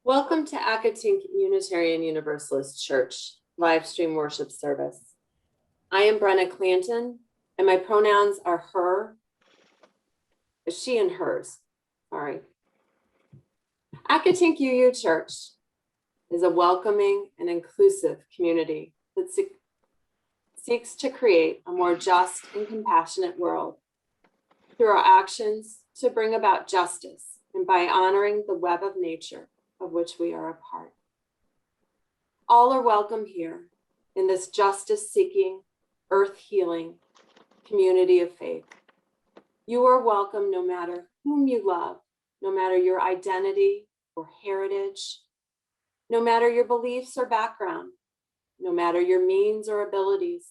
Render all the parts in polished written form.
Welcome to Accotink Unitarian Universalist Church live stream worship service. I am Brenna Clanton, and my pronouns are her, she and hers. Sorry. Accotink UU Church is a welcoming and inclusive community that seeks to create a more just and compassionate world through our actions to bring about justice and by honoring the web of nature of which we are a part. All are welcome here in this justice-seeking, earth-healing community of faith. You are welcome no matter whom you love, no matter your identity or heritage, no matter your beliefs or background, no matter your means or abilities.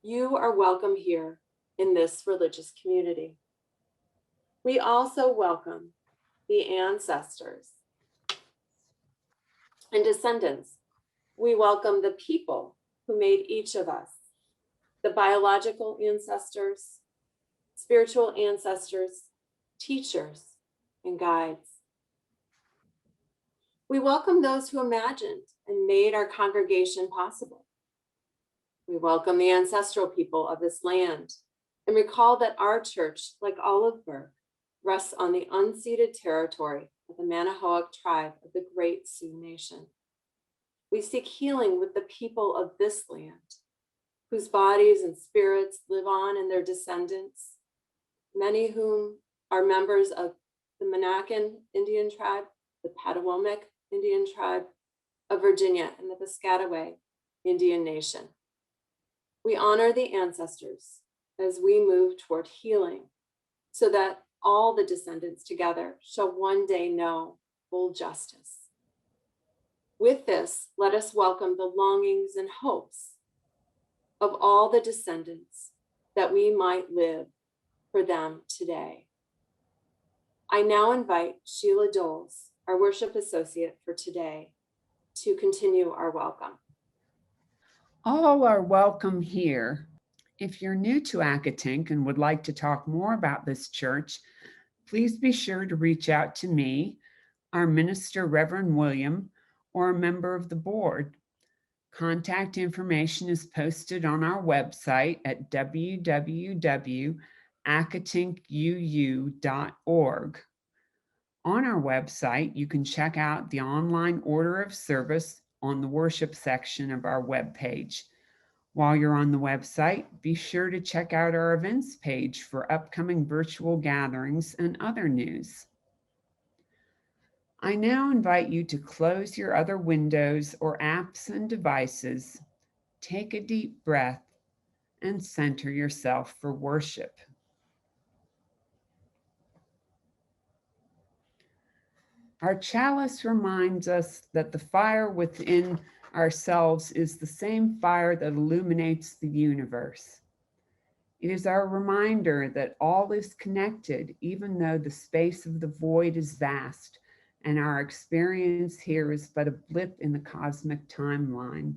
You are welcome here in this religious community. We also welcome the ancestors and descendants. We welcome the people who made each of us, the biological ancestors, spiritual ancestors, teachers, and guides. We welcome those who imagined and made our congregation possible. We welcome the ancestral people of this land and recall that our church, like Oliveburg, rests on the unceded territory of the Manahoac tribe of the Great Sioux Nation. We seek healing with the people of this land, whose bodies and spirits live on in their descendants, many whom are members of the Monacan Indian tribe, the Patawomic Indian tribe of Virginia, and the Piscataway Indian Nation. We honor the ancestors as we move toward healing so that all the descendants together shall one day know full justice. With this, let us welcome the longings and hopes of all the descendants that we might live for them today. I now invite Sheila Doles, our worship associate for today, to continue our welcome. All are welcome here. If you're new to Accotink and would like to talk more about this church, please be sure to reach out to me, our minister, Reverend William, or a member of the board. Contact information is posted on our website at www.accotinkuu.org. On our website, you can check out the online order of service on the worship section of our webpage. While you're on the website, be sure to check out our events page for upcoming virtual gatherings and other news. I now invite you to close your other windows or apps and devices, take a deep breath, and center yourself for worship. Our chalice reminds us that the fire within ourselves is the same fire that illuminates the universe. It is our reminder that all is connected, even though the space of the void is vast, and our experience here is but a blip in the cosmic timeline.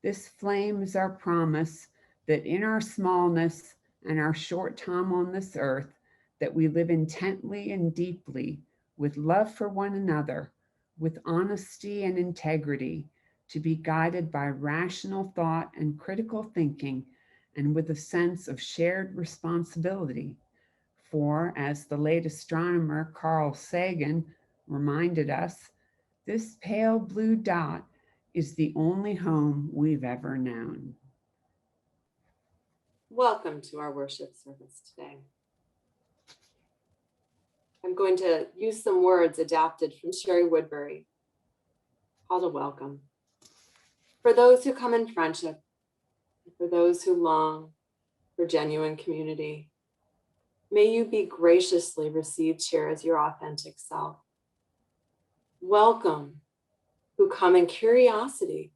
This flame is our promise that in our smallness and our short time on this earth, that we live intently and deeply with love for one another, with honesty and integrity, to be guided by rational thought and critical thinking, and with a sense of shared responsibility. For, as the late astronomer Carl Sagan reminded us, this pale blue dot is the only home we've ever known. Welcome to our worship service today. I'm going to use some words adapted from Sherry Woodbury, called a welcome. For those who come in friendship, for those who long for genuine community, may you be graciously received here as your authentic self. Welcome, who come in curiosity,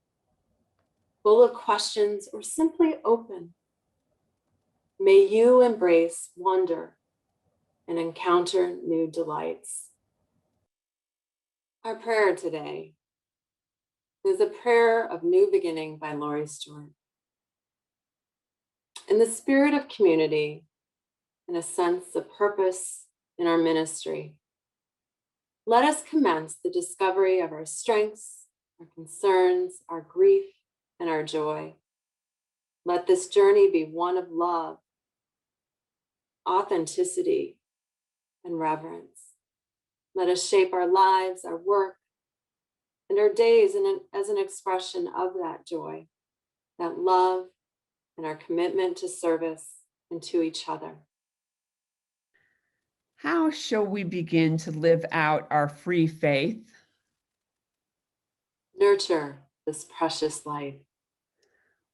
full of questions or simply open. May you embrace wonder and encounter new delights. Our prayer today is a prayer of new beginning by Laurie Stewart. In the spirit of community and a sense of purpose in our ministry, Let us commence the discovery of our strengths, our concerns, our grief, and our joy. Let this journey be one of love, authenticity, and reverence. Let us shape our lives, our work, and our days as an expression of that joy, that love, and our commitment to service and to each other. How shall we begin to live out our free faith? Nurture this precious life.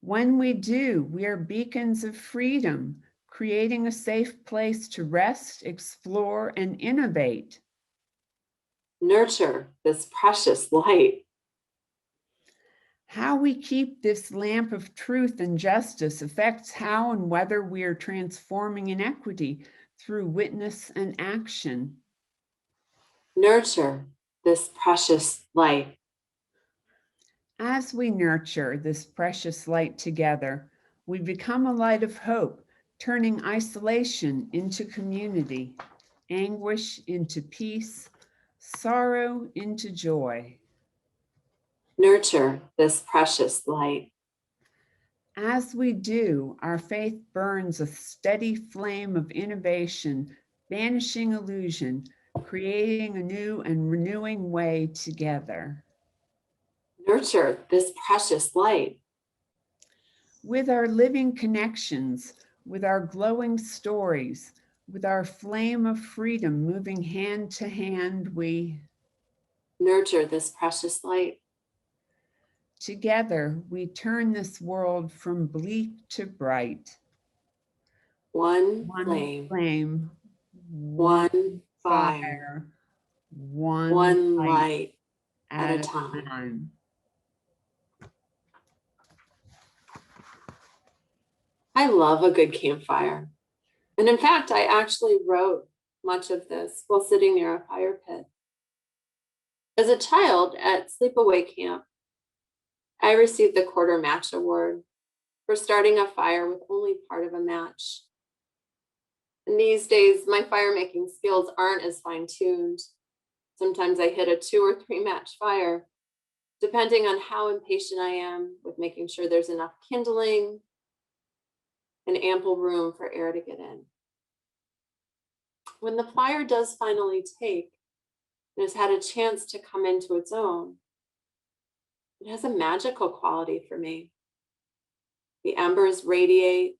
When we do, we are beacons of freedom, creating a safe place to rest, explore, and innovate. Nurture this precious light. How we keep this lamp of truth and justice affects how and whether we are transforming inequity through witness and action. Nurture this precious light. As we nurture this precious light together, we become a light of hope, turning isolation into community, anguish into peace, sorrow into joy. Nurture this precious light. As we do, our faith burns a steady flame of innovation, banishing illusion, creating a new and renewing way together. Nurture this precious light. With our living connections, with our glowing stories, with our flame of freedom moving hand to hand, we Nurture this precious light. together we turn this world from bleak to bright. One One flame, flame, one fire, fire, one one light light at a time. time. I love a good campfire. And in fact, I actually wrote much of this while sitting near a fire pit. As a child at Sleepaway Camp, I received the Quarter Match Award for starting a fire with only part of a match. And these days, my fire making skills aren't as fine-tuned. Sometimes I hit a 2 or 3 match fire, depending on how impatient I am with making sure there's enough kindling and ample room for air to get in. When the fire does finally take and has had a chance to come into its own, it has a magical quality for me. The embers radiate,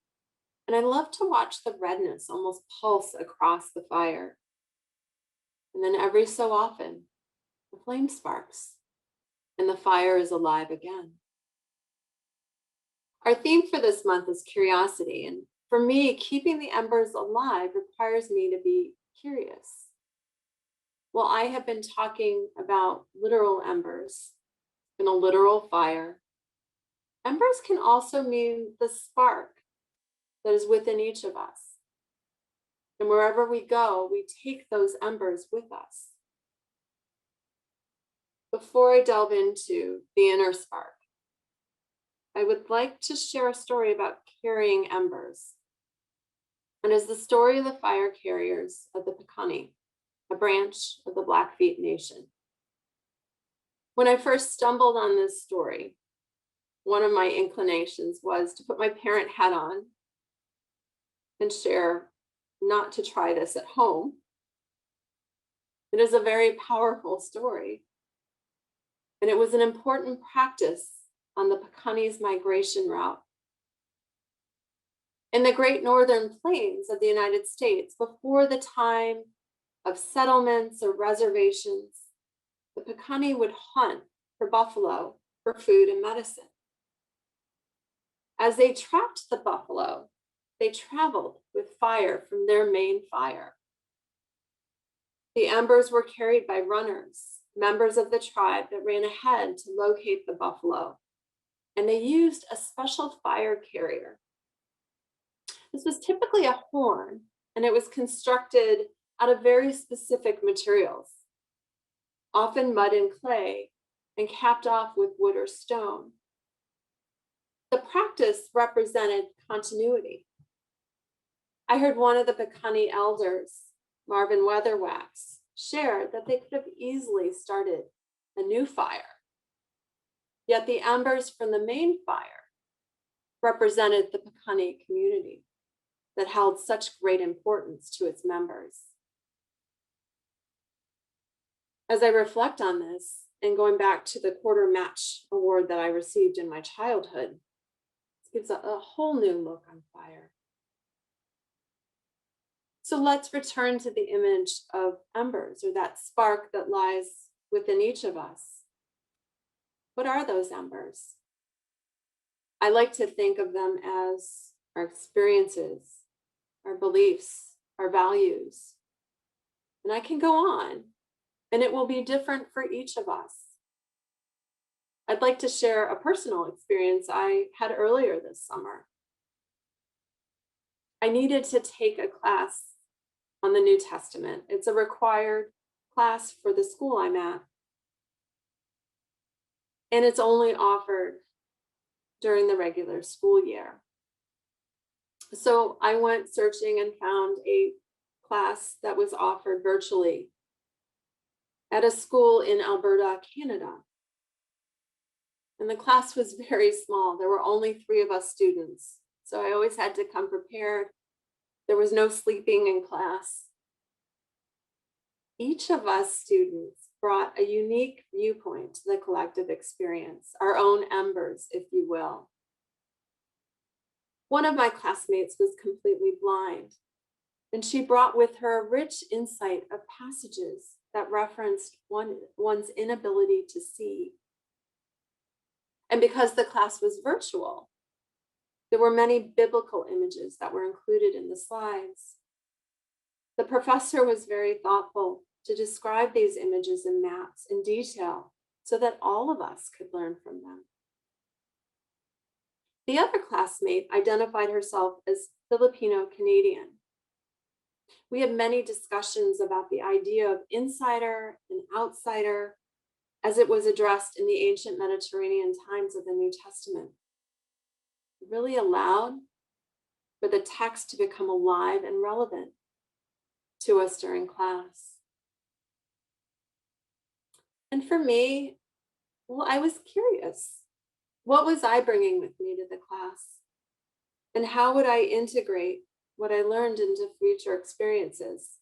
and I love to watch the redness almost pulse across the fire. And then every so often, the flame sparks, and the fire is alive again. Our theme for this month is curiosity, and for me, keeping the embers alive requires me to be curious. While I have been talking about literal embers in a literal fire, embers can also mean the spark that is within each of us. And wherever we go, we take those embers with us. Before I delve into the inner spark, I would like to share a story about carrying embers. And is the story of the fire carriers of the Accotink, a branch of the Blackfeet Nation. When I first stumbled on this story, one of my inclinations was to put my parent hat on and share not to try this at home. It is a very powerful story, and it was an important practice on the Pekani's migration route. In the Great Northern Plains of the United States, before the time of settlements or reservations, the Pekani would hunt for buffalo for food and medicine. As they trapped the buffalo, they traveled with fire from their main fire. The embers were carried by runners, members of the tribe that ran ahead to locate the buffalo, and they used a special fire carrier. This was typically a horn, and it was constructed out of very specific materials, often mud and clay, and capped off with wood or stone. The practice represented continuity. I heard one of the Pekani elders, Marvin Weatherwax, shared that they could have easily started a new fire. Yet the embers from the main fire represented the Accotink community that held such great importance to its members. As I reflect on this, and going back to the quarter match award that I received in my childhood, it gives a whole new look on fire. So let's return to the image of embers, or that spark that lies within each of us. What are those embers? I like to think of them as our experiences, our beliefs, our values. And I can go on, and it will be different for each of us. I'd like to share a personal experience I had earlier this summer. I needed to take a class on the New Testament. It's a required class for the school I'm at. And it's only offered during the regular school year. So I went searching and found a class that was offered virtually at a school in Alberta, Canada. And the class was very small. There were only 3 of us students. So I always had to come prepared. There was no sleeping in class. Each of us students brought a unique viewpoint to the collective experience, our own embers, if you will. One of my classmates was completely blind, and she brought with her a rich insight of passages that referenced one's inability to see. And because the class was virtual, there were many biblical images that were included in the slides. The professor was very thoughtful to describe these images and maps in detail so that all of us could learn from them. The other classmate identified herself as Filipino Canadian. We had many discussions about the idea of insider and outsider as it was addressed in the ancient Mediterranean times of the New Testament. It really allowed for the text to become alive and relevant to us during class. And for me, well, I was curious. What was I bringing with me to the class? And how would I integrate what I learned into future experiences?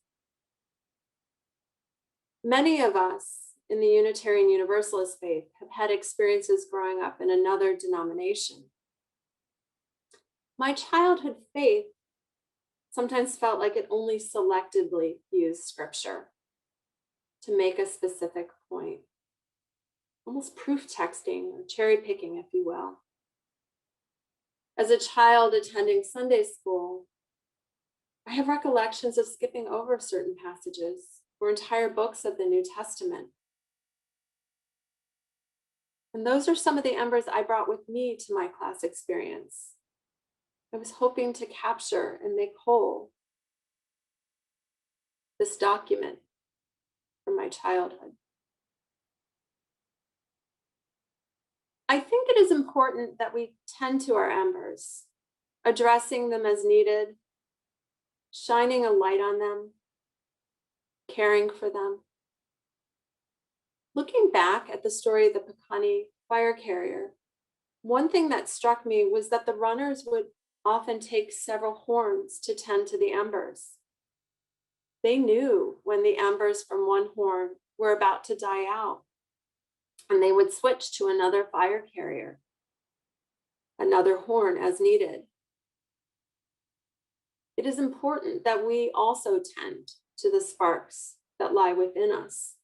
Many of us in the Unitarian Universalist faith have had experiences growing up in another denomination. My childhood faith sometimes felt like it only selectively used scripture to make a specific point, almost proof texting or cherry picking, if you will. As a child attending Sunday school, I have recollections of skipping over certain passages or entire books of the New Testament. And those are some of the embers I brought with me to my class experience. I was hoping to capture and make whole this document from my childhood. I think it is important that we tend to our embers, addressing them as needed, shining a light on them, caring for them. Looking back at the story of the Accotink fire carrier, one thing that struck me was that the runners would often take several horns to tend to the embers. They knew when the embers from one horn were about to die out, and they would switch to another fire carrier, another horn as needed. It is important that we also tend to the sparks that lie within us,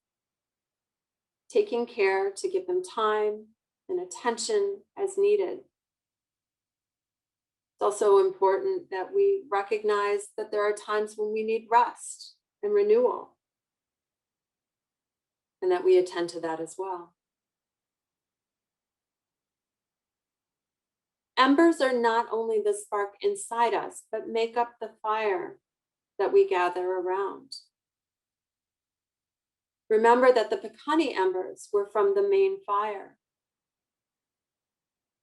taking care to give them time and attention as needed. It's also important that we recognize that there are times when we need rest and renewal, and that we attend to that as well. Embers are not only the spark inside us, but make up the fire that we gather around. Remember that the Accotink embers were from the main fire.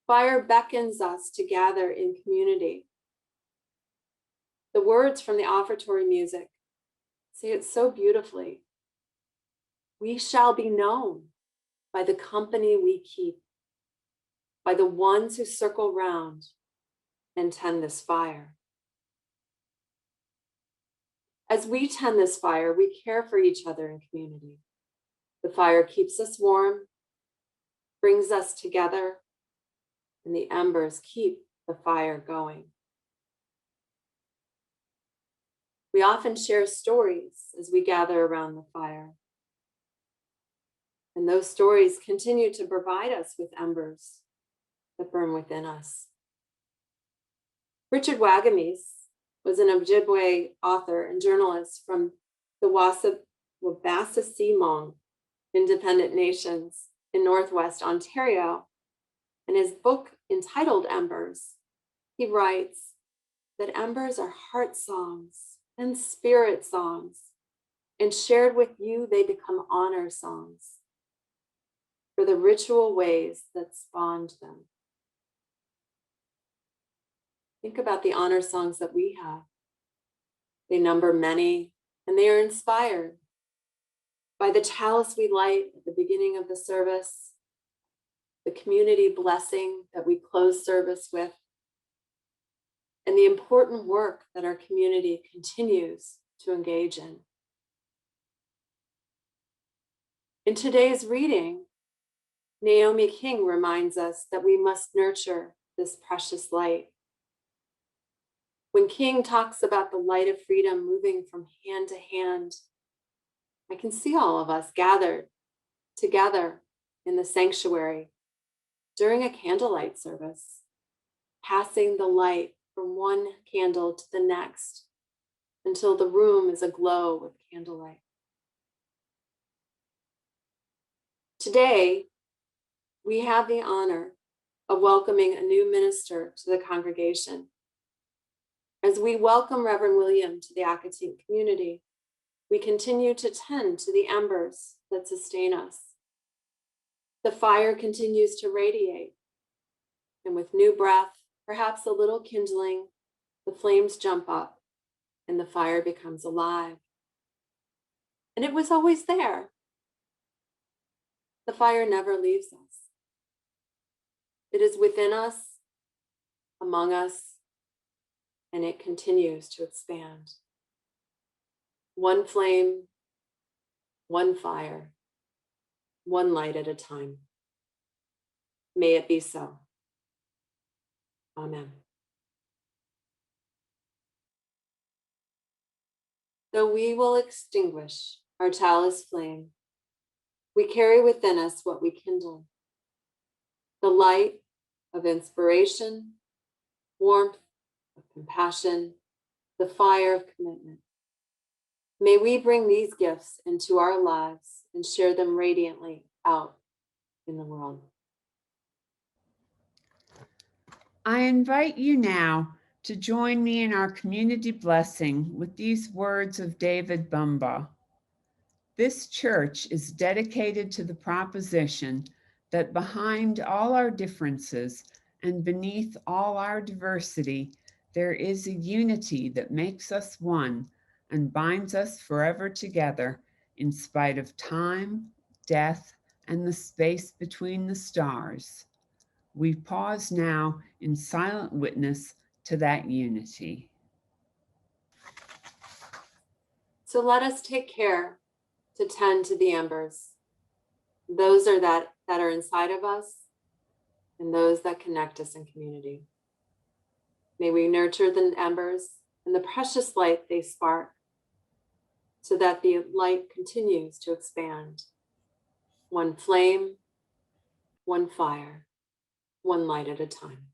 Fire beckons us to gather in community. The words from the offertory music say it so beautifully. We shall be known by the company we keep, by the ones who circle round and tend this fire. As we tend this fire, we care for each other in community. The fire keeps us warm, brings us together, and the embers keep the fire going. We often share stories as we gather around the fire. And those stories continue to provide us with embers that burn within us. Richard Wagamis was an Ojibwe author and journalist from the Wabasasimong Independent Nations in Northwest Ontario. In his book entitled Embers, he writes that embers are heart songs and spirit songs, and shared with you, they become honor songs for the ritual ways that spawned them. Think about the honor songs that we have. They number many, and they are inspired by the chalice we light at the beginning of the service, the community blessing that we close service with, and the important work that our community continues to engage in. In today's reading, Naomi King reminds us that we must nurture this precious light. When King talks about the light of freedom moving from hand to hand, I can see all of us gathered together in the sanctuary during a candlelight service, passing the light from one candle to the next until the room is aglow with candlelight. Today, we have the honor of welcoming a new minister to the congregation. As we welcome Reverend William to the Accotink community, we continue to tend to the embers that sustain us. The fire continues to radiate, and with new breath, perhaps a little kindling, the flames jump up and the fire becomes alive. And it was always there. The fire never leaves us. It is within us, among us, and it continues to expand. One flame, one fire, one light at a time. May it be so. Amen. Though we will extinguish our chalice flame, we carry within us what we kindle, the light of inspiration, warmth of compassion, the fire of commitment. May we bring these gifts into our lives and share them radiantly out in the world. I invite you now to join me in our community blessing with these words of David Bumbaugh. This church is dedicated to the proposition that behind all our differences and beneath all our diversity, there is a unity that makes us one and binds us forever together in spite of time, death, and the space between the stars. We pause now in silent witness to that unity. So let us take care to tend to the embers, those are that are inside of us and those that connect us in community. May we nurture the embers and the precious light they spark so that the light continues to expand. One flame, one fire, one light at a time.